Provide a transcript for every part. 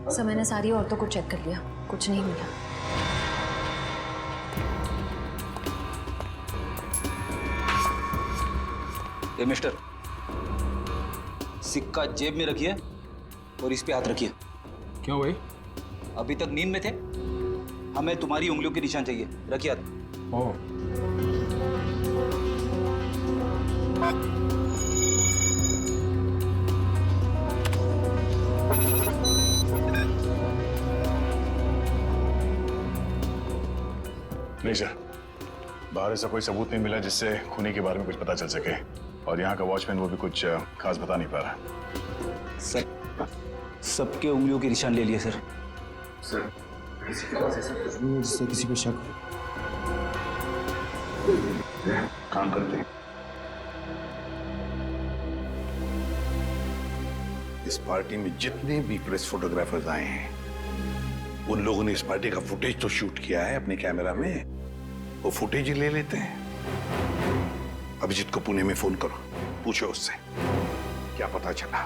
Sir मैंने सारी औरतों को चेक कर लिया, कुछ नहीं मिला। ए मिस्टर, सिक्का जेब में रखिए और इस पे हाथ रखिए। क्यों भाई? अभी तक नींद में थे, हमें तुम्हारी उंगलियों के निशान चाहिए। रखिए हाथ। ओह, नहीं सर, बाहर ऐसा कोई सबूत नहीं मिला जिससे खूनी के बारे में कुछ पता चल सके, और यहाँ का वॉचमैन वो भी कुछ खास बता नहीं पा रहा। सर, सबके उंगलियों के निशान ले लिए सर। सर, किसी के पास ऐसा कुछ नहीं है जिससे किसी पे शक हो। काम करते हैं। इस पार्टी में जितने भी प्रेस फोटोग्राफर्स आए हैं, उन लोगों ने इस पार्टी का फुटेज तो शूट किया है अपने कैमरा में, वो फुटेज ही ले लेते हैं। अभिजीत को पुणे में फोन करो, पूछो उससे क्या पता चला।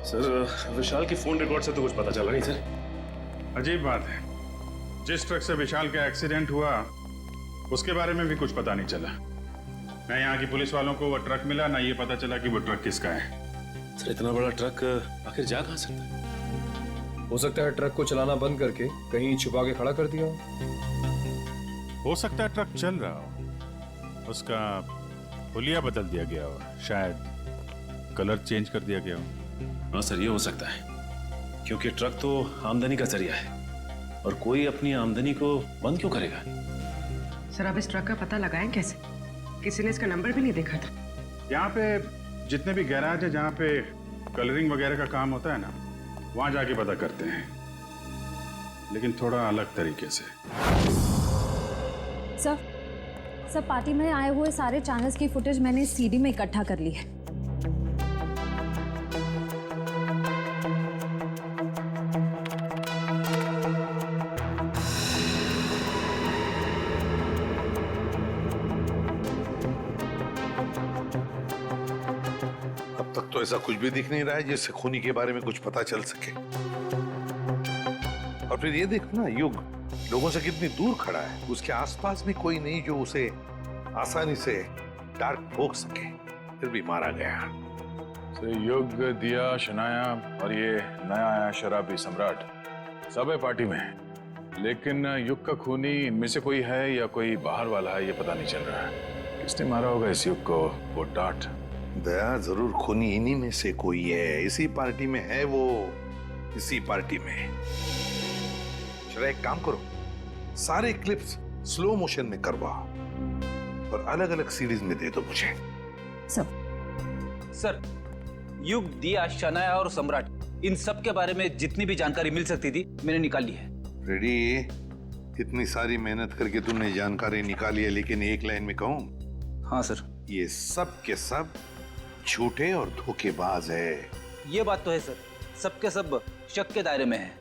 सर, विशाल की फोन रिकॉर्ड से तो कुछ पता चला नहीं सर। अजीब बात है, जिस ट्रक से विशाल का एक्सीडेंट हुआ उसके बारे में भी कुछ पता नहीं चला। ना यहाँ की पुलिस वालों को वो ट्रक मिला, ना ये पता चला कि वो ट्रक किसका है। सर इतना बड़ा ट्रक आखिर जा कहाँ सकता है? हो सकता है ट्रक को चलाना बंद करके कहीं छुपा के खड़ा कर दिया हो सकता है ट्रक चल रहा हो, उसका हुलिया बदल दिया गया हो, शायद कलर चेंज कर दिया गया हो। हाँ सर, ये हो सकता है, क्योंकि ट्रक तो आमदनी का जरिया है और कोई अपनी आमदनी को बंद क्यों करेगा? सर आप इस ट्रक का पता लगाएं कैसे? किसी ने इसका नंबर भी नहीं देखा था। यहाँ पे जितने भी गैराज है जहाँ पे कलरिंग वगैरह का काम होता है ना, वहाँ जाके पता करते हैं, लेकिन थोड़ा अलग तरीके से। सर पार्टी में आए हुए सारे चैनल्स की फुटेज मैंने सीडी में इकट्ठा कर ली है। अब तक तो ऐसा कुछ भी दिख नहीं रहा है जिससे खूनी के बारे में कुछ पता चल सके। और फिर ये देखो ना, युग लोगों से कितनी दूर खड़ा है, उसके आसपास भी कोई नहीं जो उसे आसानी से डार्क ठोक सके, फिर भी मारा गया। सर, युग, दिया, शनाया और ये नया आया शराबी सम्राट सब है पार्टी में, लेकिन युग का खूनी इनमें से कोई है या कोई बाहर वाला है, ये पता नहीं चल रहा है। किसने मारा होगा इस युग को? वो डांट दया, जरूर खूनी इन्हीं में से कोई है, इसी पार्टी में है वो, इसी पार्टी में। चलो एक काम करो, सारे क्लिप्स स्लो मोशन में करवाओ और अलग अलग सीरीज में दे दो मुझे। सर, युग, दिया, शनाया और सम्राट, इन सब के बारे में जितनी भी जानकारी मिल सकती थी मैंने निकाल ली है। रेडी? इतनी सारी मेहनत करके तुमने जानकारी निकाली है, लेकिन एक लाइन में कहूं? हाँ सर। ये सब के सब झूठे और धोखेबाज है। ये बात तो है सर, सबके सब शक के दायरे में है।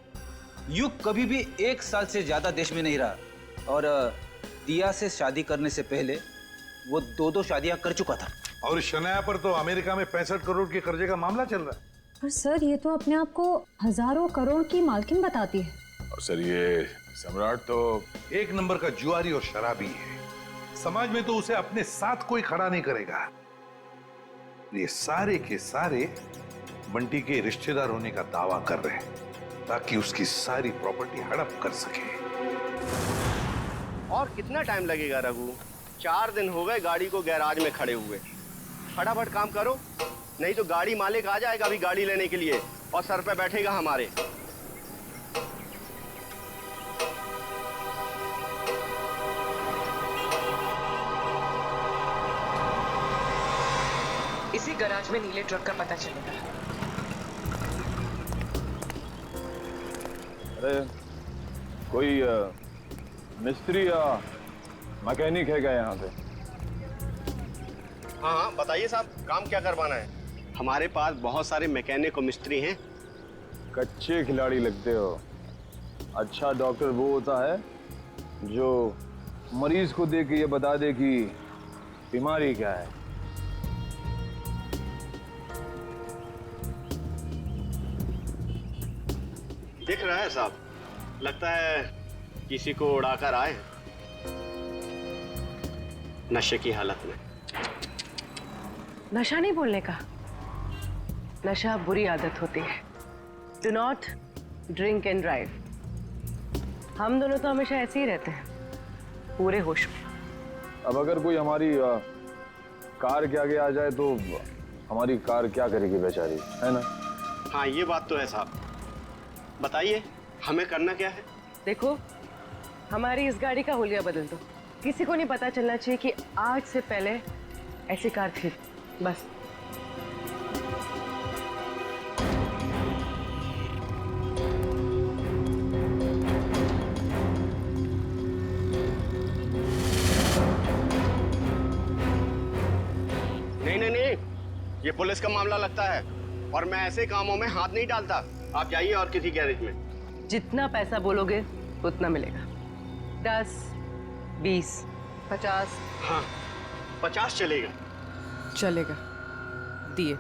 युग कभी भी 1 साल से ज्यादा देश में नहीं रहा, और दिया से शादी करने से पहले वो 2 शादियां कर चुका था। और शनाया पर तो अमेरिका में 65 करोड़ के कर्जे का मामला चल रहा है। पर सर ये तो अपने आप को हजारों करोड़ की मालकिन बताती है। और सर, ये सम्राट तो एक नंबर का जुआरी और शराबी है, समाज में तो उसे अपने साथ कोई खड़ा नहीं करेगा। ये सारे के सारे बंटी के रिश्तेदार होने का दावा कर रहे हैं ताकि उसकी सारी प्रॉपर्टी हड़प कर सके। और कितना टाइम लगेगा रघु? 4 दिन हो गए गाड़ी को गैराज में खड़े हुए। फटाफट काम करो, नहीं तो गाड़ी मालिक आ जाएगा अभी गाड़ी लेने के लिए और सर पे बैठेगा हमारे। इसी गैराज में नीले ट्रक का पता चलेगा। अरे कोई मिस्त्री या मैकेनिक है क्या यहाँ पे? हाँ हाँ बताइए साहब, काम क्या करवाना है? हमारे पास बहुत सारे मैकेनिक और मिस्त्री हैं। कच्चे खिलाड़ी लगते हो। अच्छा डॉक्टर वो होता है जो मरीज को देख के ये बता दे कि बीमारी क्या है। दिख रहा है साहब, लगता है किसी को उड़ाकर आए हैं नशे की हालत में। नशा नहीं बोलने का, नशा बुरी आदत होती है। Do not drink and drive. हम दोनों तो हमेशा ऐसे ही रहते हैं, पूरे होश में। अब अगर कोई हमारी कार के आगे आ जाए तो हमारी कार क्या करेगी बेचारी, है ना? हाँ ये बात तो है साहब। बताइए हमें करना क्या है? देखो, हमारी इस गाड़ी का हुलिया बदल दो। किसी को नहीं पता चलना चाहिए कि आज से पहले ऐसी कार थी, बस। नहीं, ये पुलिस का मामला लगता है और मैं ऐसे कामों में हाथ नहीं डालता। आप जाइए और किसी गैरेज में। जितना पैसा बोलोगे उतना मिलेगा। 10, 20, 50। हाँ 50 चलेगा। चलेगा, दिए।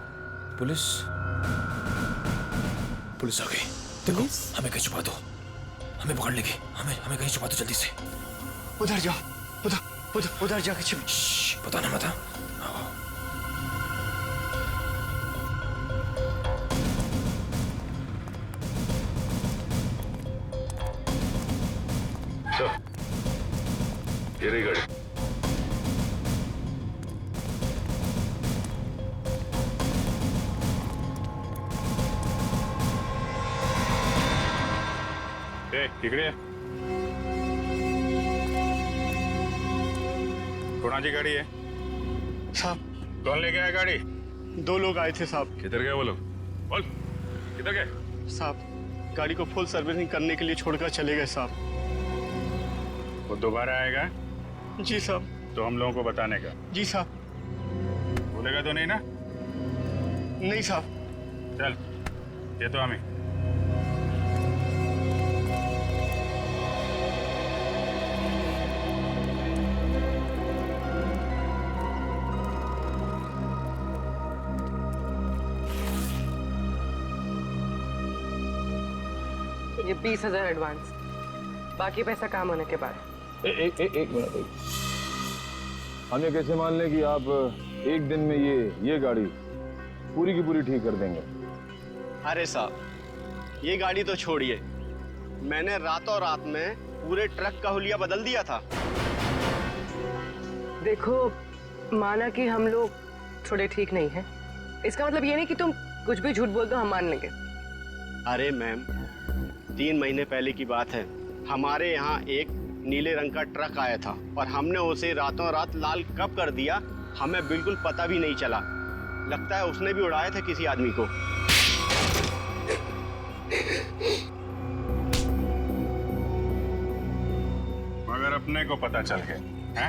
पुलिस आ गई। देखो, हमें कहीं छुपा दो, हमें पकड़ लेगी। हमें कहीं छुपा दो जल्दी से। उधर जाओ, उधर जाके छुप। बताना मत। ये रही गाड़ी। इकडे कोणाची गाड़ी है साहब कौन लेके आया गाड़ी? 2 लोग आए थे साहब। किधर गए वो लोग? बोल किधर गए? साहब गाड़ी को फुल सर्विसिंग करने के लिए छोड़कर चले गए साहब। वो दोबारा आएगा जी साहब। तो हम लोगों को बताने का। जी साहब। बोलेगा तो नहीं ना? नहीं साहब। चल ये तो हमें। ये 20,000 एडवांस, बाकी पैसा काम होने के बाद। एक मिनट। हम ये कैसे मान लें कि आप एक दिन में ये गाड़ी पूरी की पूरी ठीक कर देंगे? अरे साहब ये गाड़ी तो छोड़िए, मैंने रातों रात में पूरे ट्रक का हुलिया बदल दिया था। देखो, माना कि हम लोग थोड़े ठीक नहीं हैं, इसका मतलब ये नहीं कि तुम कुछ भी झूठ बोल दो हम मान लेंगे। अरे मैम 3 महीने पहले की बात है, हमारे यहाँ एक नीले रंग का ट्रक आया था और हमने उसे रातों रात लाल कब कर दिया हमें बिल्कुल पता भी नहीं चला। लगता है उसने भी उड़ाया था किसी आदमी को। मगर अपने को पता चल गया है?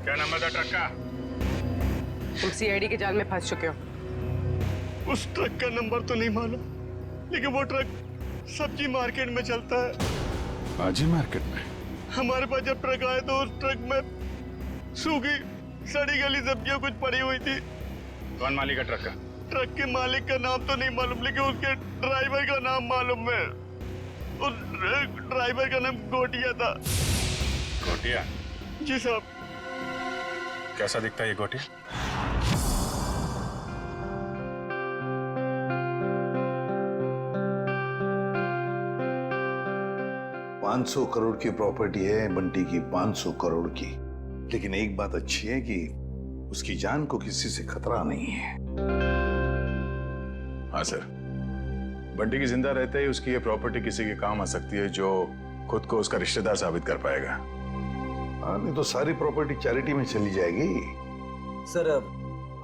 क्या नंबर था ट्रक का? तुम सीआईडी के जाल में फंस चुके हो। उस ट्रक का नंबर तो नहीं मालूम, लेकिन वो ट्रक सब्जी मार्केट में चलता है। भाजी मार्केट में? हमारे पास जब ट्रक आया तो उस ट्रक में सूखी सड़ी गली सब्जियां कुछ पड़ी हुई थी। कौन मालिक है ट्रक का? ट्रक के मालिक का नाम तो नहीं मालूम, लेकिन उसके ड्राइवर का नाम मालूम है। उस ड्राइवर का नाम गोटिया था। गोटिया? जी साहब। कैसा दिखता है ये गोटिया? $500 करोड़ की प्रॉपर्टी है बंटी की, 500 करोड़ की। लेकिन एक बात अच्छी है कि उसकी जान को किसी से खतरा नहीं है। हाँ सर, बंटी की जिंदा रहते ही उसकी ये प्रॉपर्टी किसी के काम आ सकती है जो खुद को उसका रिश्तेदार साबित कर पाएगा। हाँ, नहीं तो सारी प्रॉपर्टी चैरिटी में चली जाएगी। सर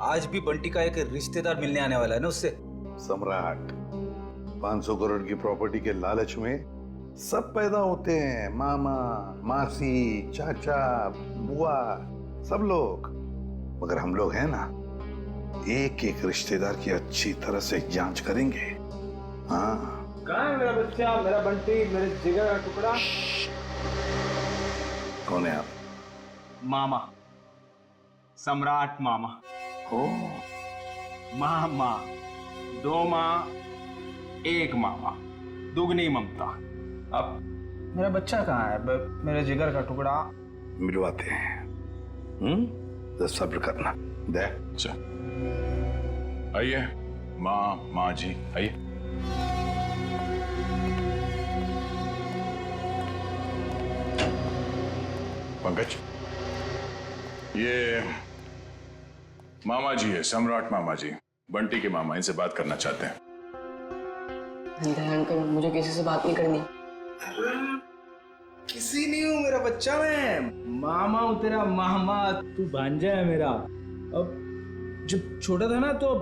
आज भी बंटी का एक रिश्तेदार मिलने आने वाला है ना उससे। सम्राट, 500 करोड़ की प्रॉपर्टी के लालच में सब पैदा होते हैं, मामा, मासी, चाचा, बुआ, सब लोग। मगर हम लोग हैं ना, एक एक रिश्तेदार की अच्छी तरह से जांच करेंगे। हाँ। कहाँ है मेरा बच्चा, मेरा बंटी, मेरे जिगर का टुकड़ा? कौन है आप? मामा, सम्राट मामा। ओ, मामा, 2 माँ एक मामा, दुगनी ममता। अब मेरा बच्चा कहाँ है? मेरे जिगर का टुकड़ा। मिलवाते हैं। तो सब्र करना। दे अच्छा, आइए माँ जी आइए। पंकज, ये मामा जी है, सम्राट मामा जी, बंटी के मामा, इनसे बात करना चाहते हैं। अंकल, मुझे किसी से बात नहीं करनी। किसी नहीं हूँ, मेरा बच्चा मैं। मामा हूँ तेरा मामा, तू भांजा है मेरा। अब जब छोटा था ना तो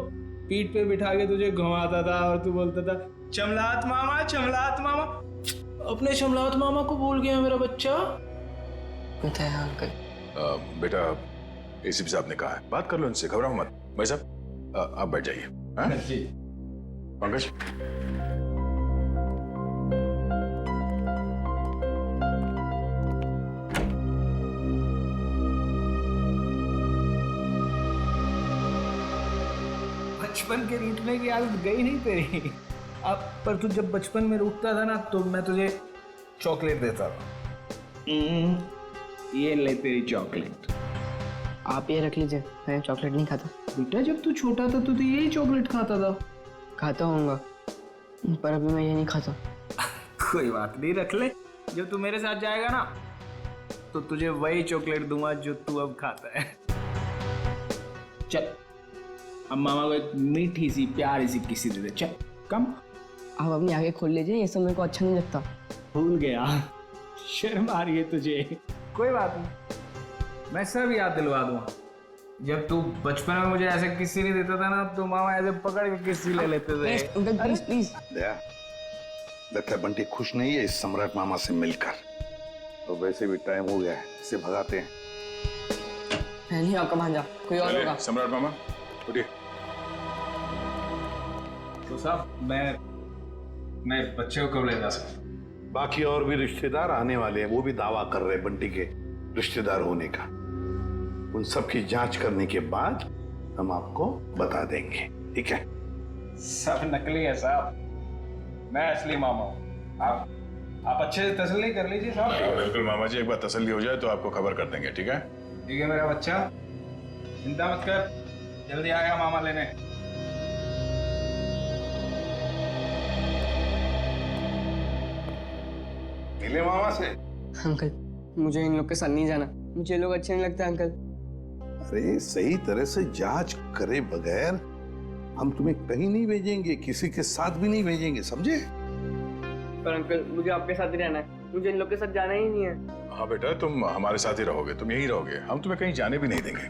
पीठ पे बिठा के तुझे घुमाता था और तू बोलता था चमलात मामा, चमलात मामा। अपने चमलात मामा को भूल गया मेरा बच्चा। पता है अंकल। बेटा, एसीपी साहब ने कहा है, बात कर लो इनसे, घबराओ मत। भाई साहब आप बैठ जाइए। हाँ? जी। पंकज, बचपन के रूठने की आदत गई नहीं तेरी। अब पर तू जब बचपन में रूठता था ना तो मैं तुझे चॉकलेट देता था। ये ले तेरी चॉकलेट। आप ये रख लीजिए, मैं चॉकलेट नहीं खाता। बेटा जब तू छोटा था तो यही चॉकलेट खाता था। खाता होऊंगा, पर अभी मैं ये नहीं खाता। कोई बात नहीं, रख ले। जब तू मेरे साथ जाएगा ना तो तुझे वही चॉकलेट दूंगा जो तू अब खाता है। चल, अब मामा को एक मीठी सी प्यारी सी किसी दे दे। चल कम। आप अपनी आगे खोल लीजिए, ये सब मेरे को अच्छा नहीं लगता। भूल गया, शर्म आ रही है तुझे। कोई बात नहीं, मैं सब याद दिलवा दूंगा। जब तू बचपन में मुझे ऐसे किसी नहीं देता था ना तो मामा ऐसे पकड़ के किसी ले लेते थे। Please please. दया, लगता है बंटी खुश नहीं है इस सम्राट मामा से मिलकर। तो वैसे भी टाइम हो गया है, इसे भगाते हैं। मैं नहीं आपका भांजा, कोई और होगा। सम्राट मामा उठिए। तो साहब मैं बच्चे को कब ले जा सकता? बाकी और भी रिश्तेदार आने वाले हैं, वो भी दावा कर रहे हैं बंटी के रिश्तेदार होने का। उन सब की जांच करने के बाद हम आपको बता देंगे, ठीक है? सब नकली है साहब, मैं असली मामा हूँ। आप अच्छे से तसल्ली कर लीजिए साहब। बिल्कुल मामा जी, एक बार तसल्ली हो जाए तो आपको खबर कर देंगे, ठीक है? ठीक है मेरा बच्चा, चिंता मत कर, जल्दी आएगा मामा लेने। मिले मामा से? अंकल, मुझे इन लोग के साथ नहीं जाना, मुझे लोग अच्छे नहीं लगते अंकल। अरे सही तरह से जांच करे बगैर हम तुम्हें कहीं नहीं भेजेंगे, किसी के साथ भी नहीं भेजेंगे, समझे? पर अंकल, मुझे आपके साथ ही रहना है, मुझे इन लोग के साथ जाना ही नहीं है। हाँ बेटा, तुम हमारे साथ ही रहोगे, तुम यहीं रहोगे, हम तुम्हें कहीं जाने भी नहीं देंगे।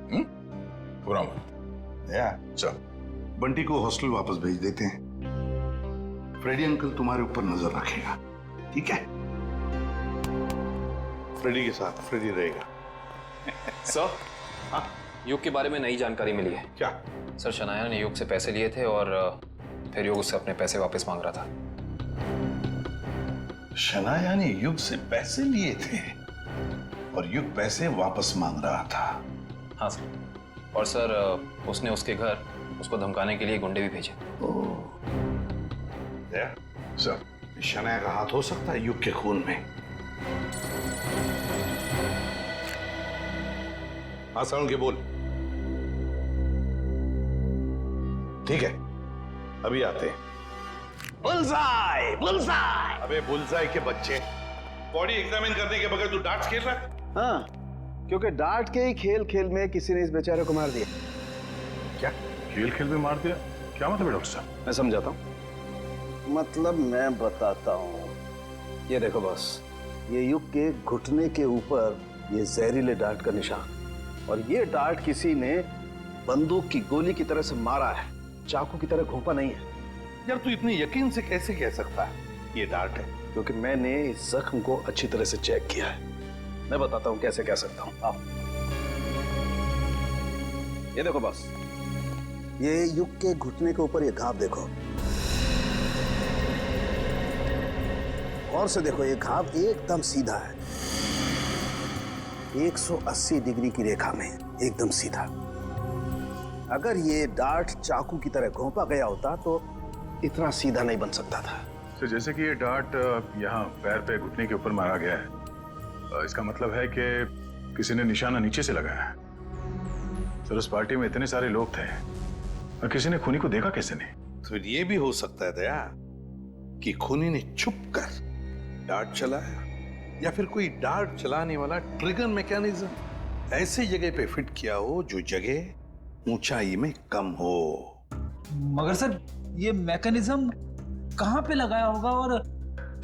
घबराओ मत। दया, चल बंटी को हॉस्टल वापस भेज देते हैं। फ्रेडी अंकल तुम्हारे ऊपर नजर रखेगा, ठीक है? फ्रेडी के साथ फ्रेडी रहेगा। सर, हाँ, युग के बारे में नई जानकारी मिली है। क्या? सर, शनाया ने युग से पैसे लिए थे और फिर युग उससे अपने पैसे वापस मांग रहा था। शनाया ने युग से पैसे लिए थे और युग पैसे वापस मांग रहा था? हाँ सर, और सर उसने उसके घर उसको धमकाने के लिए गुंडे भी भेजे। सर, शनाया का हाथ हो सकता है युग के खून में? हाँ साउंड के बोल। ठीक है, अभी आते हैं। Bullseye, bullseye. अबे बुलसाई के बच्चे, बॉडी एग्जामिन करने के बगैर तू डार्ट्स खेल रहा है? हाँ, क्योंकि डार्ट के ही खेल खेल में किसी ने इस बेचारे को मार दिया। क्या खेल खेल में मार दिया? क्या मतलब है डॉक्टर साहब? मैं समझाता हूँ। मतलब मैं बताता हूँ। ये देखो बॉस, ये युग के घुटने के ऊपर ये जहरीले डार्ट का निशान, और ये डार्ट किसी ने बंदूक की गोली की तरह से मारा है, चाकू की तरह घोंपा नहीं है। यार तू इतने यकीन से कैसे कह सकता है ये डार्ट है? क्योंकि मैंने इस जख्म को अच्छी तरह से चेक किया है। मैं बताता हूँ कैसे कह सकता हूँ। आप ये देखो बॉस, ये युग के घुटने के ऊपर ये घाव देखो, और से देखो, ये घाव एकदम सीधा है, 180 डिग्री की रेखा में एकदम सीधा। अगर ये डार्ट चाकू की तरह घोंपा गया होता तो इतना सीधा नहीं बन सकता था। तो जैसे कि ये डार्ट यहाँ पैर पे घुटने के ऊपर मारा गया है, इसका मतलब है कि किसी ने निशाना नीचे से लगाया है। सर उस पार्टी में इतने सारे लोग थे और किसी ने खूनी को देखा कैसे नहीं? तो ये भी हो सकता है दया कि खूनी ने छुप कर डार्ट चलाया, या फिर कोई डार्ट चलाने वाला ट्रिगर मैकेनिज्म ऐसी जगह पे फिट किया हो जो जगह ऊंचाई में कम हो। मगर सर ये मैकेनिज्म कहाँ पे लगाया होगा और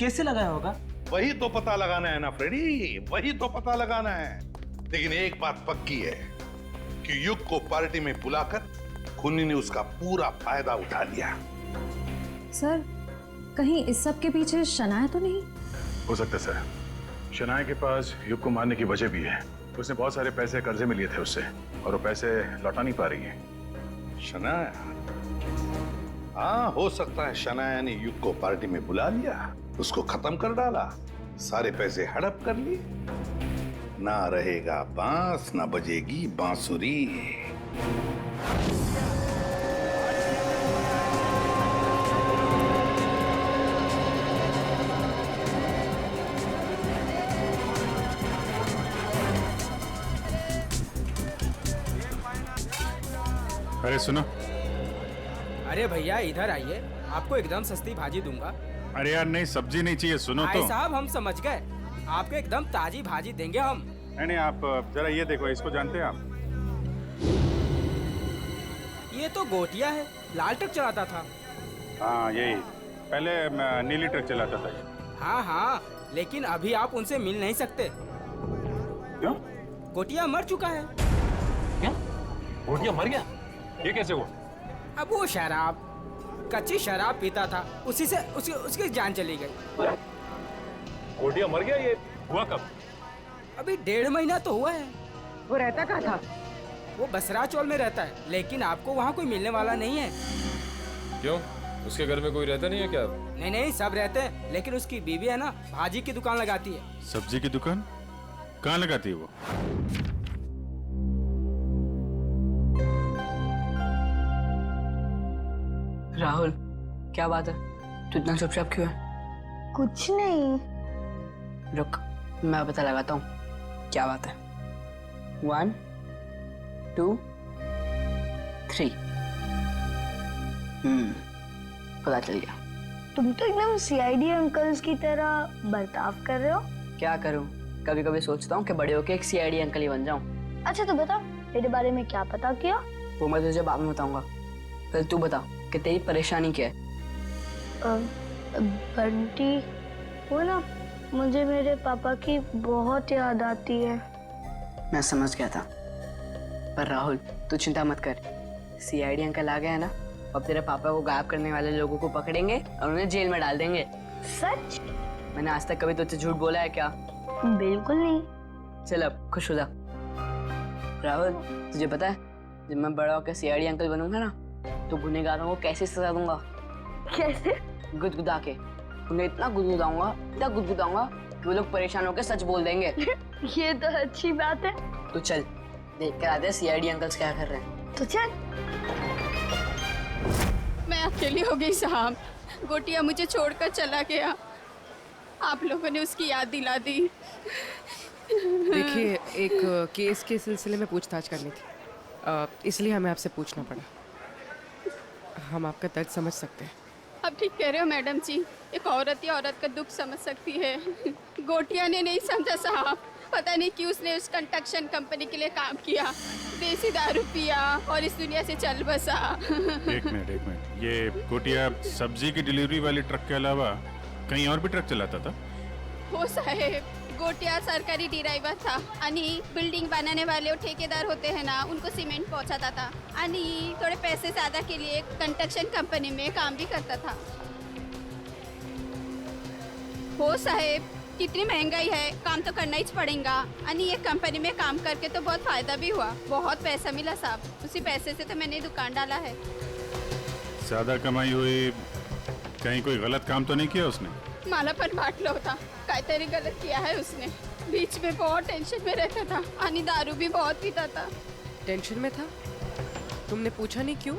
कैसे लगाया होगा? वही तो पता लगाना है ना फ्रेडी, वही तो पता लगाना है। लेकिन एक बात पक्की है कि युग को पार्टी में बुलाकर खूनी ने उसका पूरा फायदा उठा लिया। सर कहीं इस सब के पीछे शनाया तो नहीं? हो सकता है सर, शनाया के पास युग को मारने की वजह भी है। उसने बहुत सारे पैसे कर्जे में लिए थे उससे और वो पैसे लौटा नहीं पा रही है। शनाया? हाँ, हो सकता है शनाया ने युग को पार्टी में बुला लिया, उसको खत्म कर डाला, सारे पैसे हड़प कर लिए। ना रहेगा बांस, ना बजेगी बांसुरी। अरे सुनो। अरे भैया इधर आइए, आपको एकदम सस्ती भाजी दूंगा। अरे यार नहीं, सब्जी नहीं चाहिए, सुनो तो। भाई साहब हम समझ गए, आपको एकदम ताजी भाजी देंगे हम। नहीं, आप जरा ये देखो, इसको जानते हैं आप? ये तो गोटिया है, लाल ट्रक चलाता था। हाँ यही, पहले नीली ट्रक चलाता था। हाँ हाँ, लेकिन अभी आप उनसे मिल नहीं सकते। क्यों? गोटिया मर चुका है। क्या? गोटिया मर गया? ये कैसे हुआ? अब वो शराब, कच्ची शराब पीता था, उसी से उसकी जान चली गई। गोटिया मर गया? ये हुआ कब? अभी 1.5 महीना तो हुआ है। वो रहता कहाँ था? वो बसरा चौल में रहता है, लेकिन आपको वहाँ कोई मिलने वाला नहीं है। क्यों? उसके घर में कोई रहता नहीं है क्या? नहीं, सब रहते हैं, लेकिन उसकी बीवी है ना, भाजी की दुकान लगाती है। सब्जी की दुकान कहाँ लगाती है वो? राहुल, क्या बात है? तू इतना चुपचाप क्यों है? कुछ नहीं। रुक, मैं पता लगाता हूँ क्या बात है। 1 2 3। पता चल गया। तुम तो एकदम सीआईडी अंकल्स की तरह बर्ताव कर रहे हो। क्या करूँ, कभी कभी सोचता हूँ कि बड़े होके एक सीआईडी अंकल ही बन जाऊँ। अच्छा तो बता, मेरे बारे में क्या पता किया? वो मैं तुझे बाद में बताऊंगा। पहले तू बता कि तेरी परेशानी क्या है। बंटी, वो ना, मुझे मेरे पापा की बहुत याद आती है। मैं समझ गया था, पर राहुल तू चिंता मत कर। सीआईडी अंकल आ गए हैं ना, अब तेरे पापा को गायब करने वाले लोगों को पकड़ेंगे और उन्हें जेल में डाल देंगे। सच? मैंने आज तक कभी तुझसे झूठ बोला है क्या? बिल्कुल नहीं। चल अब खुश हो जा। राहुल तुझे पता है, जब मैं बड़ा होकर सीआईडी अंकल बनूंगा ना, तो गुनहगारों को कैसे सजा दूंगा? कैसे? गुदगुदा के। उन्हें इतना गुदगुदाऊंगा कि वो लोग परेशान होकर सच बोल देंगे। ये तो अच्छी बात है। तो चल देख कर आते हैं सीआईडी अंकल्स क्या कर रहे हैं। तो चल। मैं अकेली हो गई साहब, गोटिया मुझे छोड़कर चला गया। आप लोगों ने उसकी याद दिला दी। देखिए, एक केस के सिलसिले में पूछताछ करनी थी, इसलिए हमें आपसे पूछना पड़ा। हम आपका दर्द समझ सकते हैं। अब ठीक कह रहे हो मैडम जी, एक औरत ही औरत का दुख समझ सकती है। गोटिया ने नहीं समझा साहब, पता नहीं क्यों उसने उस कंस्ट्रक्शन कंपनी के लिए काम किया, देसी दारू पिया और इस दुनिया से चल बसा। एक मिनट, ये गोटिया सब्जी की डिलीवरी वाली ट्रक के अलावा कहीं और भी ट्रक चलाता था? हो साहेब, गोटिया सरकारी ड्राइवर था आणि बिल्डिंग बनाने वाले और ठेकेदार होते हैं ना, उनको सीमेंट पहुंचाता था आणि थोड़े पैसे ज्यादा के लिए कंस्ट्रक्शन कंपनी में काम भी करता था। हो साहेब, कितनी महंगाई है, काम तो करना ही पड़ेगा। आणि ये कंपनी में काम करके तो बहुत फायदा भी हुआ, बहुत पैसा मिला साहब। उसी पैसे से तो मैंने दुकान डाला है। ज्यादा कमाई हुई, कहीं कोई गलत काम तो नहीं किया उसने? मला पण वाटलं होता काहीतरी गलत किया है उसने। बीच में बहुत टेंशन में रहता था आणि दारू भी बहुत पीता था। टेंशन में था? तुमने पूछा नहीं क्यों?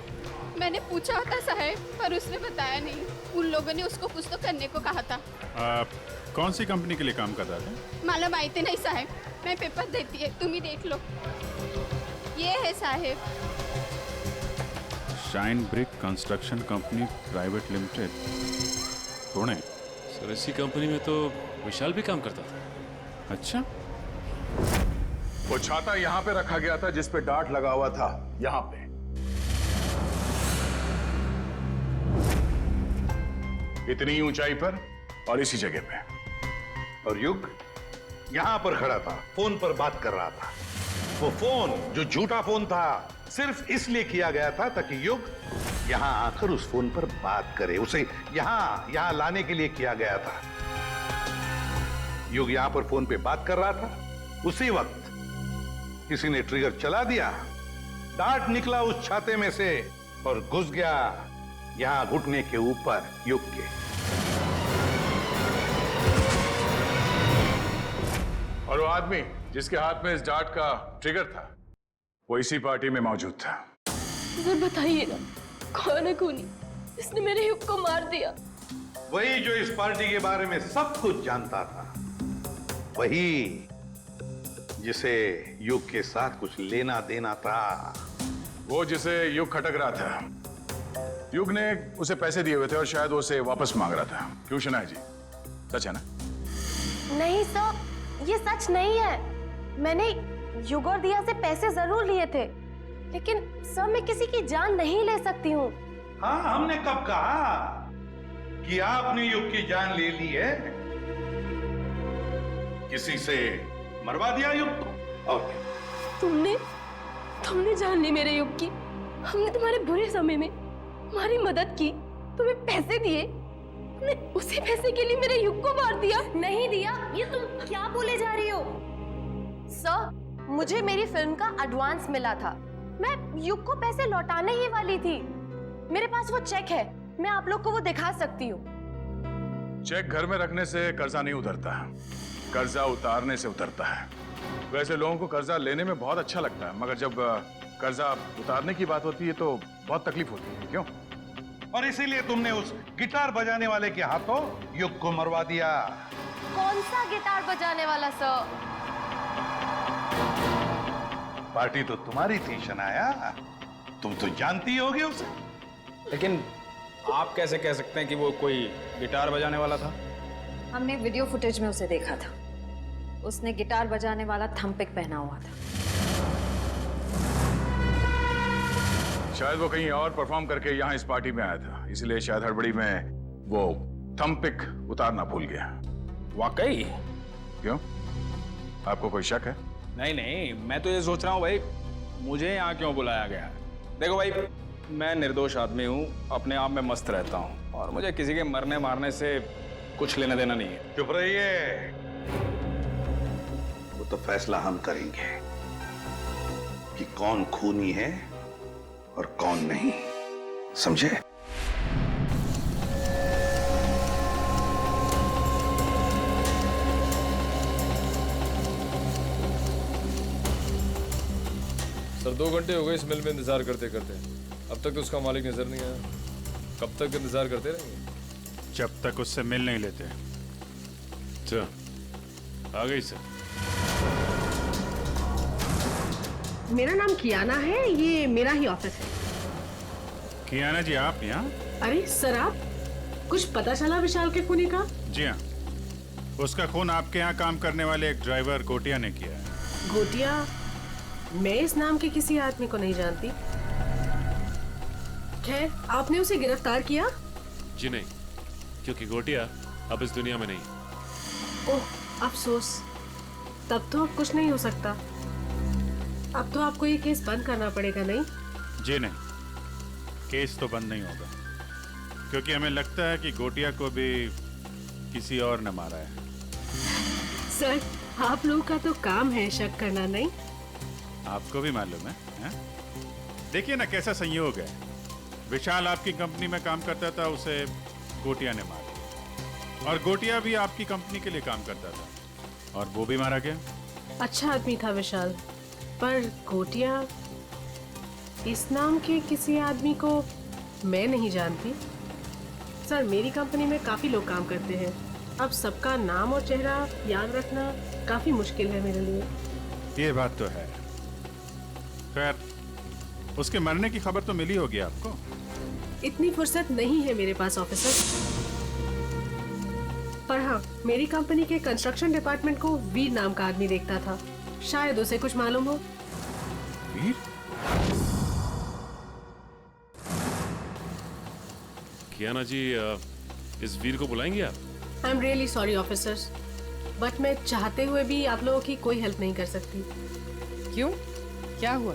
मैंने पूछा था साहब, पर उसने बताया नहीं। उन लोगों ने उसको कुछ तो करने को कहा था। कौन सी कंपनी के लिए काम कर रहा था? मालूम आई थी नहीं साहब, मैं पेपर देती है, तुम ही देख लो। ये है साहब, shine brick construction company private limited, Pune. Sir इसी कंपनी में तो विशाल भी काम करता था। अच्छा, वो छाता यहां पे रखा गया था जिस पे डार्ट लगा हुआ था, यहां पे। इतनी ऊंचाई पर और इसी जगह पे। और युग यहां पर खड़ा था, फोन पर बात कर रहा था। वो फोन जो झूठा फोन था सिर्फ इसलिए किया गया था ताकि युग यहां आकर उस फोन पर बात करे। उसे यहां लाने के लिए किया गया था। युग यहां पर फोन पे बात कर रहा था, उसी वक्त किसी ने ट्रिगर चला दिया, डार्ट निकला उस छाते में से और घुस गया यहां घुटने के ऊपर युग के। और वो आदमी जिसके हाथ में इस डार्ट का ट्रिगर था वो इसी पार्टी में मौजूद था। सर बताइए ना, कौन है खूनी? इसने मेरे युग को मार दिया। वही जो इस पार्टी के बारे में सब कुछ जानता था, वही जिसे युग के साथ कुछ लेना देना था। वो जिसे युग खटक रहा था। युग ने उसे पैसे दिए हुए थे और शायद वो उसे वापस मांग रहा था। क्यों शनाया जी, सच है ना? नहीं सर, ये सच नहीं है। मैंने युग और दिया से पैसे जरूर लिए थे, लेकिन सर मैं किसी की जान नहीं ले सकती हूँ। हाँ, हमने कब कहा कि आपने युग की जान ले ली है? किसी से मरवा दिया युग को। और तुमने जान ली मेरे युग की। हमने तुम्हारे बुरे समय में तुम्हारी मदद की, तुम्हें पैसे दिए, तुमने उसी पैसे के लिए मेरे युग को मार दिया। नहीं दिया, ये तुम क्या बोले जा रही हो? सर, मुझे मेरी फिल्म का एडवांस मिला था। मैं युग को पैसे लौटाने ही वाली थी। मेरे पास वो चेक है, मैं आप लोग को वो दिखा सकती हूँ। चेक घर में रखने से कर्जा नहीं उतरता, कर्जा उतारने से उतरता है। वैसे लोगों को कर्जा लेने में बहुत अच्छा लगता है, मगर जब कर्जा उतारने की बात होती है तो बहुत तकलीफ होती है। क्यों? और इसीलिए तुमने उस गिटार बजाने वाले के हाथों युग को मरवा दिया। कौन सा गिटार बजाने वाला सर? पार्टी तो तुम्हारी थी शनाया, तुम तो जानती होगी उसे। लेकिन आप कैसे कह सकते हैं कि वो कोई गिटार बजाने वाला था? हमने वीडियो फुटेज में उसे देखा था। उसने गिटार बजाने वाला थंपिक पहना हुआ था। शायद वो कहीं और परफॉर्म करके यहाँ इस पार्टी में आया था, इसलिए शायद हड़बड़ी में वो थंपिक उतारना भूल गया। वाकई? क्यों, आपको कोई शक है? नहीं, मैं तो ये सोच रहा हूँ भाई, मुझे यहाँ क्यों बुलाया गया है? देखो भाई, मैं निर्दोष आदमी हूँ, अपने आप में मस्त रहता हूँ और मुझे किसी के मरने मारने से कुछ लेना देना नहीं है। चुप रहिए, वो तो फैसला हम करेंगे कि कौन खूनी है और कौन नहीं, समझे? सर 2 घंटे हो गए इस मिल में इंतजार करते करते, अब तक तो उसका मालिक नजर नहीं आया। कब तक इंतजार करते रहेंगे? जब तक उससे मिल नहीं लेते। अच्छा, आ गई सर। मेरा नाम कियाना है, ये मेरा ही ऑफिस है। कियाना जी, आप यहाँ? अरे सर, आप कुछ पता चला विशाल के खूनी का? जी हाँ, उसका खून आपके यहाँ काम करने वाले एक ड्राइवर गोटिया ने किया है। गोटिया? मैं इस नाम के किसी आदमी को नहीं जानती। खैर, आपने उसे गिरफ्तार किया? जी नहीं, क्योंकि गोटिया अब इस दुनिया में नहीं। ओह, अफसोस। तब तो अब कुछ नहीं हो सकता। अब तो आपको ये केस बंद करना पड़ेगा, नहीं? जी नहीं, केस तो बंद नहीं होगा, क्योंकि हमें लगता है कि गोटिया को भी किसी और ने मारा है। सर, आप लोगों का तो काम है शक करना, नहीं? आपको भी मालूम है? देखिए ना कैसा संयोग है। विशाल आपकी कंपनी में काम करता था, उसे गोटिया ने मारा, और गोटिया भी आपकी कंपनी के लिए काम करता था और वो भी मारा गया। अच्छा आदमी था विशाल, पर गोटिया इस नाम के किसी आदमी को मैं नहीं जानती। सर, मेरी कंपनी में काफ़ी लोग काम करते हैं। अब सबका नाम और चेहरा याद रखना काफ़ी मुश्किल है मेरे लिए। ये बात तो है। खैर, उसके मरने की खबर तो मिली होगी आपको। इतनी फुर्सत नहीं है मेरे पास ऑफिसर। पर हाँ, मेरी कंपनी के कंस्ट्रक्शन डिपार्टमेंट को वीर नाम का आदमी देखता था। शायद उसे कुछ मालूम हो। वीर? कियाना जी, इस वीर को बुलाएंगे आप? I am really sorry officers, but मैं चाहते हुए भी आप लोगों की कोई हेल्प नहीं कर सकती। क्यों? क्या हुआ?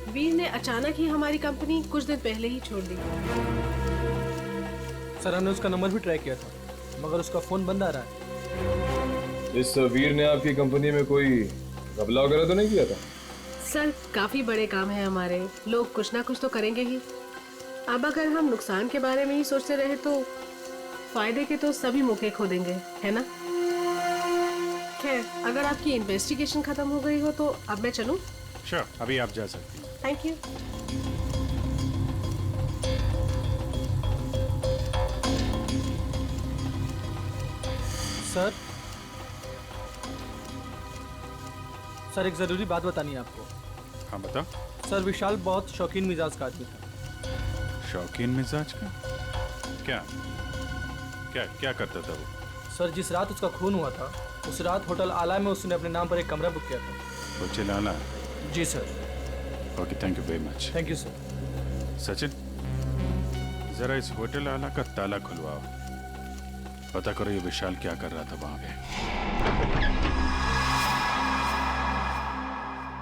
वीर ने अचानक ही हमारी कंपनी कुछ दिन पहले ही छोड़ दी। सर, हमने उसका नंबर भी ट्राई किया था, मगर उसका फोन बंद आ रहा है। इस वीर ने आपकी कंपनी में कोई घपला वगैरह तो नहीं किया था? सर, काफी बड़े काम है हमारे, लोग कुछ ना कुछ तो करेंगे ही। अब अगर हम नुकसान के बारे में ही सोचते रहे तो फायदे के तो सभी मौके खो देंगे, है ना? खैर, अगर आपकी इन्वेस्टिगेशन खत्म हो गई हो तो अब मैं चलूं? श्योर, अभी आप जा सकती हैं। Thank you. सर, एक जरूरी बात बतानी है आपको। हाँ, बताओ। सर, विशाल बहुत शौकीन मिजाज का आदमी था। शौकीन मिजाज का? क्या क्या क्या करता था वो? सर, जिस रात उसका खून हुआ था, उस रात होटल आला में उसने अपने नाम पर एक कमरा बुक किया था। होटल आला? जी sir. Okay, thank you very much. Thank you sir. Sachin, जरा इस होटल आला का ताला खुलवाओ। पता करो ये विशाल क्या कर रहा था वहां पे।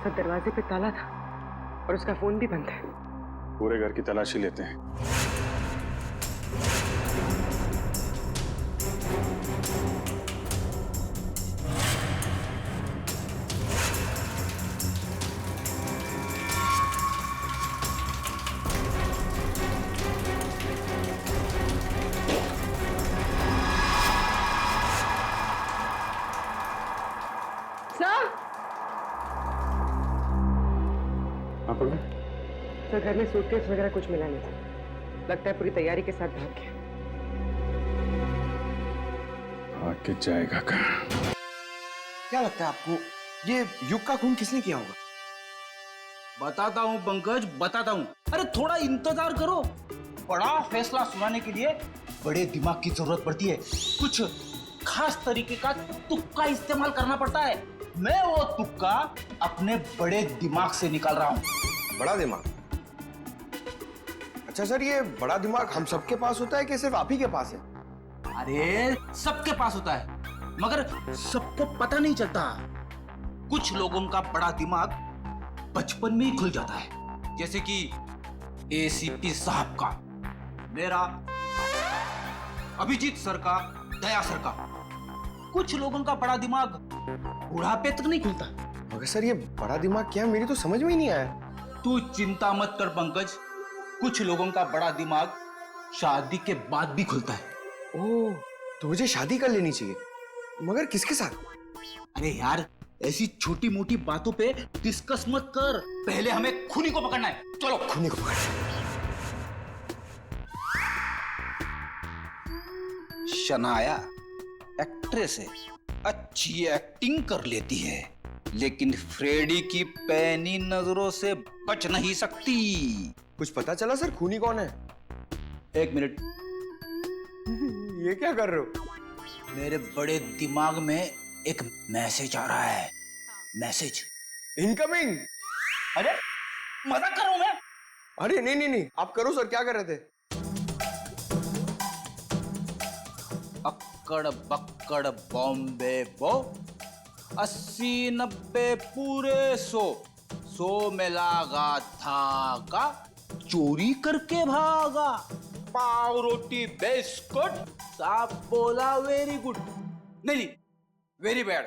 सर, दरवाजे पे ताला था और उसका फोन भी बंद है। पूरे घर की तलाशी लेते हैं। सर, घर में सूटकेस वगैरह कुछ मिला नहीं था। लगता है पूरी तैयारी के साथ भाग गया। आके जाएगा कहाँ? क्या लगता है आपको, ये युग का खून किसने किया होगा? बताता हूँ पंकज, बताता हूँ। अरे थोड़ा इंतजार करो। बड़ा फैसला सुनाने के लिए बड़े दिमाग की जरूरत पड़ती है। कुछ खास तरीके का तुक्का इस्तेमाल करना पड़ता है। मैं वो तुक्का अपने बड़े दिमाग से निकाल रहा हूँ। बड़ा दिमाग? अच्छा सर, ये बड़ा दिमाग हम सबके पास होता है कि सिर्फ आप ही के पास है? अरे सबके पास होता है, मगर सबको पता नहीं चलता। कुछ लोगों का बड़ा दिमाग बचपन में ही खुल जाता है, जैसे कि एसीपी साहब का, मेरा, अभिजीत सर का, दया सर का। कुछ लोगों का बड़ा दिमाग बुढ़ापे तक नहीं खुलता। मगर सर, ये बड़ा दिमाग क्या है, मेरी तो समझ में ही नहीं आया। तू चिंता मत कर पंकज, कुछ लोगों का बड़ा दिमाग शादी के बाद भी खुलता है। ओह, तो मुझे शादी कर लेनी चाहिए, मगर किसके साथ? अरे यार, ऐसी छोटी मोटी बातों पे डिस्कस मत कर, पहले हमें खूनी को पकड़ना है। चलो खूनी को पकड़ना। शनाया एक्ट्रेस है, अच्छी एक्टिंग कर लेती है, लेकिन फ्रेडी की पैनी नजरों से बच नहीं सकती। कुछ पता चला सर, खूनी कौन है? एक मिनट। ये क्या कर रहे हो? मेरे बड़े दिमाग में एक मैसेज आ रहा है। Message incoming. अरे मजाक कर रहा हूं मैं। अरे नहीं नहीं नहीं, आप करो सर, क्या कर रहे थे? अक्कड़ बक्कड़ बॉम्बे बो, 80-90 पूरे 100 में लागा धागा, चोरी करके भागा, पाव रोटी बिस्कुट, साहब बोला वेरी गुड। नहीं, वेरी बैड।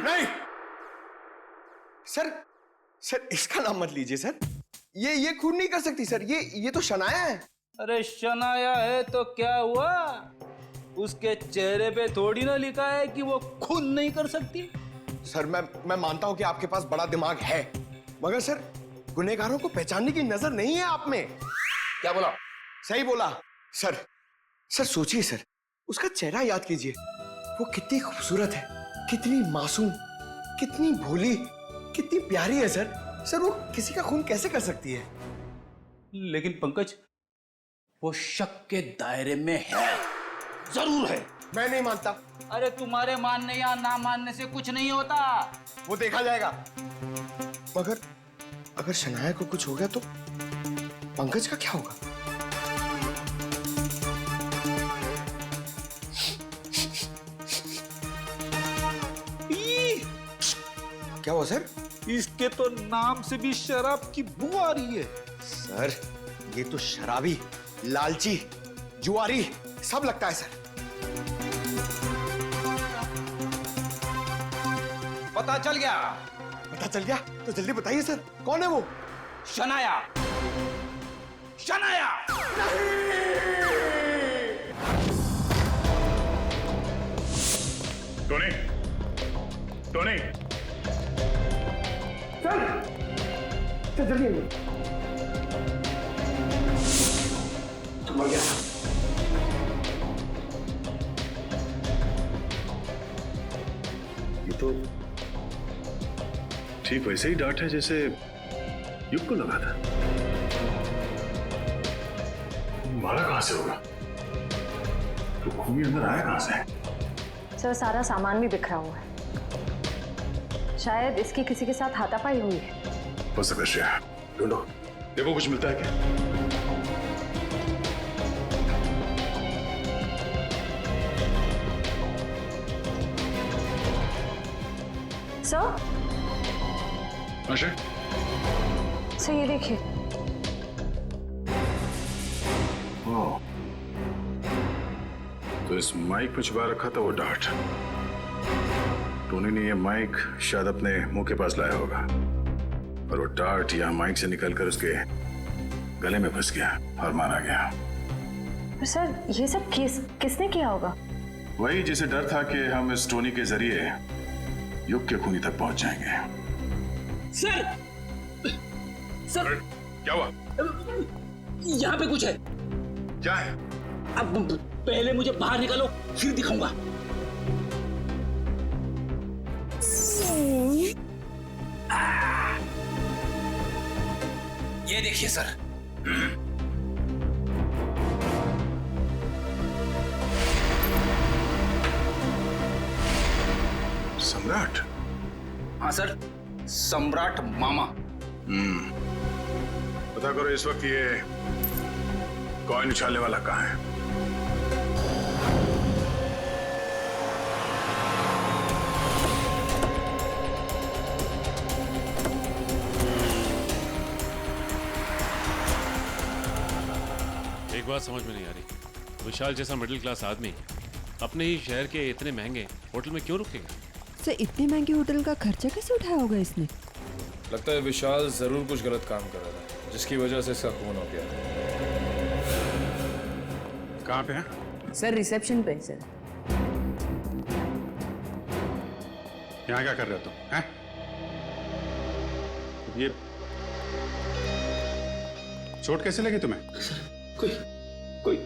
नहीं सर, सर इसका नाम मत लीजिए सर। ये खून नहीं कर सकती सर, ये तो शनाया है। अरे शनाया है तो क्या हुआ? उसके चेहरे पे थोड़ी ना लिखा है कि वो खून नहीं कर सकती। सर मैं मानता हूं कि आपके पास बड़ा दिमाग है, मगर सर गुनहगारों को पहचानने की नजर नहीं है आप में। क्या बोला? सही बोला सर। सर सोचिए सर, उसका चेहरा याद कीजिए। वो कितनी खूबसूरत है, कितनी मासूम, कितनी भोली, कितनी प्यारी है सर। सर वो किसी का खून कैसे कर सकती है? लेकिन पंकज, वो शक के दायरे में है, जरूर है। मैं नहीं मानता। अरे तुम्हारे मानने या ना मानने से कुछ नहीं होता। वो देखा जाएगा। मगर अगर शनाया को कुछ हो गया तो पंकज का क्या होगा? क्या हुआ सर? इसके तो नाम से भी शराब की बू आ रही है। सर ये तो शराबी, लालची, जुआरी सब लगता है सर। पता चल गया? पता चल गया तो जल्दी बताइए सर, कौन है वो? शनाया। शनाया। टोनी, टोनी, चल जल्दी आइए। तुम मर गया। ये तो ठीक वैसे ही डांट है जैसे युग को लगा था। मारा कहां से होगा? तो खूनी अंदर आया कहां से? सर सारा सामान भी बिखरा हुआ है, शायद इसकी किसी के साथ हाथापाई हुई है। हो सकता है। ढूंढो, देखो कुछ मिलता है क्या? सर, आशय, सर ये देखिए। ओह, तो इस माइक में छुपा रखा था वो डार्ट। टोनी ने ये माइक शायद अपने मुंह के पास लाया होगा और वो डार्ट यहाँ माइक से निकलकर उसके गले में फंस गया और मारा गया। पर सर ये सब किसने किया होगा? वही जिसे डर था कि हम इस टोनी के जरिए युग के खूनी तक पहुंच जाएंगे। सर, सर क्या हुआ? यहाँ पे कुछ है। क्या है? अब पहले मुझे बाहर निकालो, फिर दिखाऊंगा। ये देखिए सर। सम्राट? हाँ सर, सम्राट मामा। पता करो इस वक्त ये कॉइन उछालने वाला कहाँ है? एक बात समझ में नहीं आ रही, विशाल जैसा मिडिल क्लास आदमी अपने ही शहर के इतने महंगे होटल में क्यों रुकेगा? सर इतने महंगे होटल का खर्चा कैसे उठाया होगा इसने? लगता है विशाल जरूर कुछ गलत काम कर रहा था, जिसकी वजह से इसका खून हो गया। कहाँ पे है? सर रिसेप्शन पे सर। यहाँ क्या कर रहे हो तुम? हैं? ये चोट कैसे लगी तुम्हें? कोई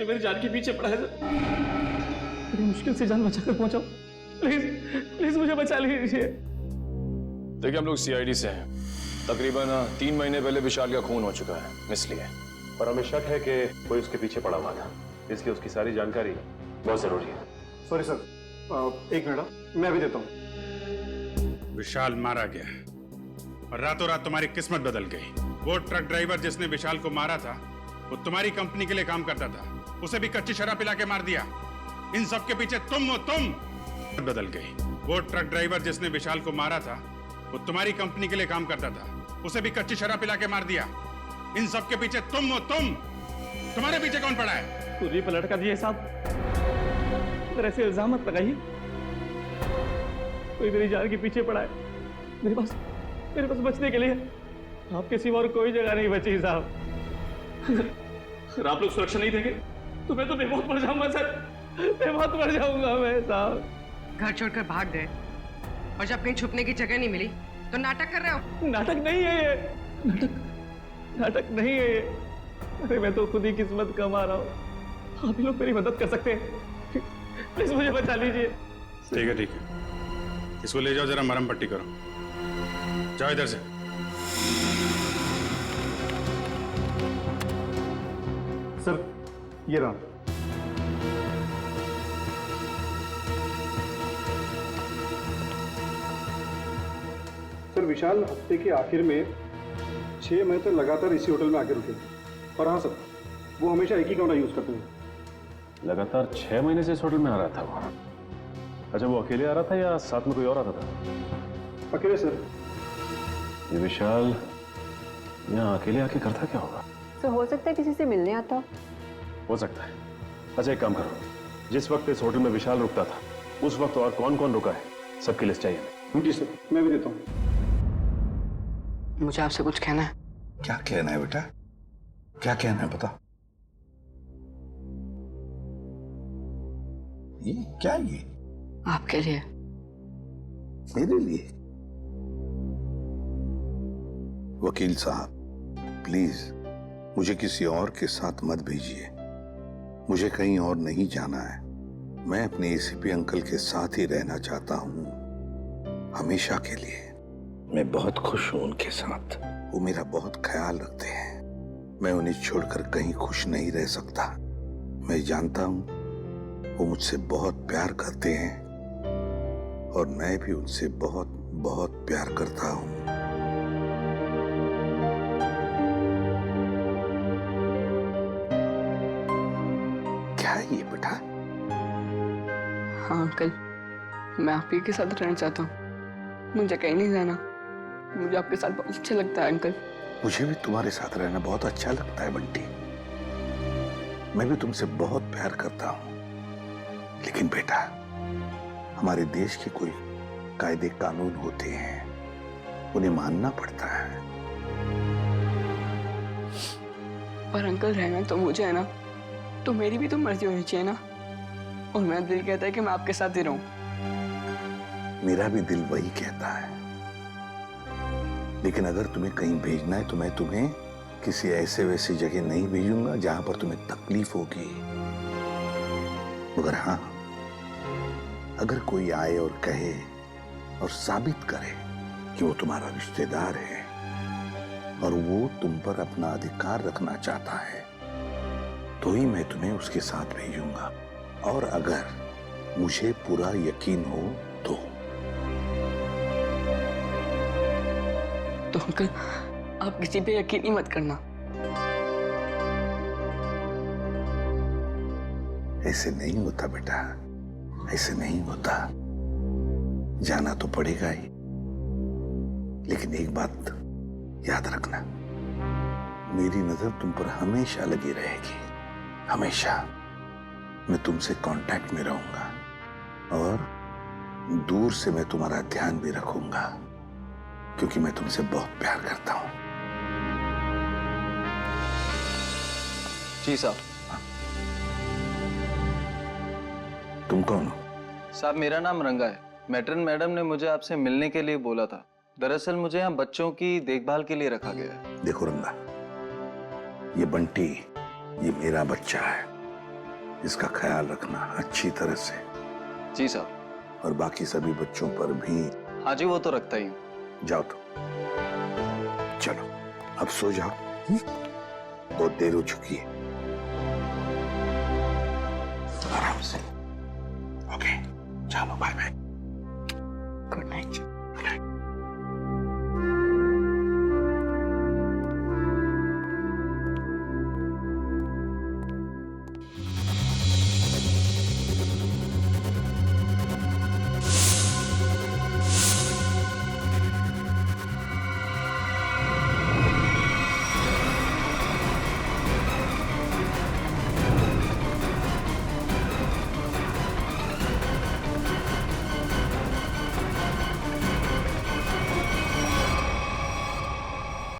मेरी जान के पीछे पड़ा है सर। बड़ी मुश्किल से जान बचाकर पहुंचा। प्लीज मुझे बचा लीजिए। देखिए हम लोग सीआईडी से हैं। तकरीबन 3 महीने पहले विशाल का खून हो चुका है, इसलिए। पर हमें शक है कि कोई उसके पीछे पड़ा हुआ था, इसलिए उसकी सारी जानकारी बहुत जरूरी है। सॉरी सर, एक मिनट मैं भी देता हूँ। विशाल मारा गया और रातों रात तुम्हारी किस्मत बदल गई। वो ट्रक ड्राइवर जिसने विशाल को मारा था वो तुम्हारी कंपनी के लिए काम करता था, उसे भी कच्ची शराब पिला के मार दिया। इन सब के पीछे तुम हो, तुम बदल गई। वो ट्रक ड्राइवर जिसने विशाल को मारा था वो तुम्हारी कंपनी के लिए काम करता था, उसे भी कच्ची शराब पिला के मार दिया। इन सब के पीछे तुम हो, तुम। तुम्हारे पीछे कौन पड़ा है? पूरी पलट कर दिए साहब, अगर ऐसे इल्जाम मत लगाइए। कोई मेरी जान के पीछे पड़ा है। मेरे पास बचने के लिए आपके सिवा और कोई जगह नहीं बची साहब। अगर आप लोग सुरक्षा नहीं देंगे तो मैं तो बेमौत मर जाऊंगा सर, बेमौत मर जाऊंगा मैं साहब। घर छोड़कर भाग गए और जब कहीं छुपने की जगह नहीं मिली तो नाटक कर रहे हो? नाटक नहीं है ये, नाटक नहीं है ये। अरे मैं तो खुद ही किस्मत कमा रहा हूँ, आप ही लोग मेरी मदद कर सकते हैं, प्लीज मुझे बचा लीजिए। ठीक है, इसको ले जाओ, जरा मरहम पट्टी करो। जाओ इधर से। सर ये रहा। सर विशाल हफ्ते के आखिर में 6 महीने तक लगातार इसी होटल में आके रुके। और हाँ सर, वो हमेशा एक ही कमरा यूज करते हैं। लगातार 6 महीने से इस होटल में आ रहा था वो? अच्छा, वो अकेले आ रहा था या साथ में कोई और आता था? अकेले सर। ये विशाल यहाँ अकेले आके करता क्या होगा? तो हो सकता है किसी से मिलने आता हो सकता है। अच्छा एक काम करो, जिस वक्त इस होटल में विशाल रुकता था उस वक्त और कौन कौन रुका है सबकी लिस्ट चाहिए हमें। जी सर, मैं भी देता हूँ। मुझे आपसे कुछ कहना है। क्या कहना है बेटा, क्या कहना है बता। ये क्या, ये आपके लिए। मेरे लिए? वकील साहब प्लीज मुझे किसी और के साथ मत भेजिए, मुझे कहीं और नहीं जाना है। मैं अपने एसीपी अंकल के साथ ही रहना चाहता हूँ हमेशा के लिए। मैं बहुत खुश हूँ उनके साथ, वो मेरा बहुत ख्याल रखते हैं। मैं उन्हें छोड़कर कहीं खुश नहीं रह सकता। मैं जानता हूँ वो मुझसे बहुत प्यार करते हैं और मैं भी उनसे बहुत बहुत प्यार करता हूँ। क्या है ये बेटा? हाँ अंकल, मैं आप ही के साथ रहना चाहता हूँ, मुझे कहीं नहीं जाना। मुझे आपके साथ बहुत अच्छा लगता है अंकल। मुझे भी तुम्हारे साथ रहना बहुत अच्छा लगता है बंटी। मैं भी तुमसे बहुत प्यार करता हूँ, लेकिन बेटा हमारे देश के कोई कायदे कानून होते हैं, उन्हें मानना पड़ता है। पर अंकल रहना तो मुझे है ना, तो मेरी भी तो मर्जी होनी चाहिए ना। और मेरा दिल कहता है कि मैं आपके साथ ही रहूं। मेरा भी दिल वही कहता है, लेकिन अगर तुम्हें कहीं भेजना है तो मैं तुम्हें किसी ऐसे वैसी जगह नहीं भेजूंगा जहां पर तुम्हें तकलीफ होगी। मगर हाँ, अगर कोई आए और कहे और साबित करे कि वो तुम्हारा रिश्तेदार है और वो तुम पर अपना अधिकार रखना चाहता है, तो ही मैं तुम्हें उसके साथ भेजूंगा। और अगर मुझे पूरा यकीन हो तो अंकल आप किसी पे यकीन ही मत करना। ऐसे नहीं होता बेटा, ऐसे नहीं होता। जाना तो पड़ेगा ही, लेकिन एक बात याद रखना, मेरी नजर तुम पर हमेशा लगी रहेगी, हमेशा। मैं तुमसे कांटेक्ट में रहूंगा और दूर से मैं तुम्हारा ध्यान भी रखूंगा, क्योंकि मैं तुमसे बहुत प्यार करता हूं। जी साहब। तुम कौन हो? साहब मेरा नाम रंगा है। मैट्रन मैडम ने मुझे आपसे मिलने के लिए बोला था। दरअसल मुझे यहाँ बच्चों की देखभाल के लिए रखा गया है। देखो रंगा, ये बंटी, ये मेरा बच्चा है, इसका ख्याल रखना अच्छी तरह से। जी साहब। और बाकी सभी बच्चों पर भी। हाँ जी, वो तो रखता ही हूँ। जाओ तो, चलो अब सो जाओ, बहुत देर हो चुकी है। आराम से। ओके, चलो बाय बाय, गुड नाइट।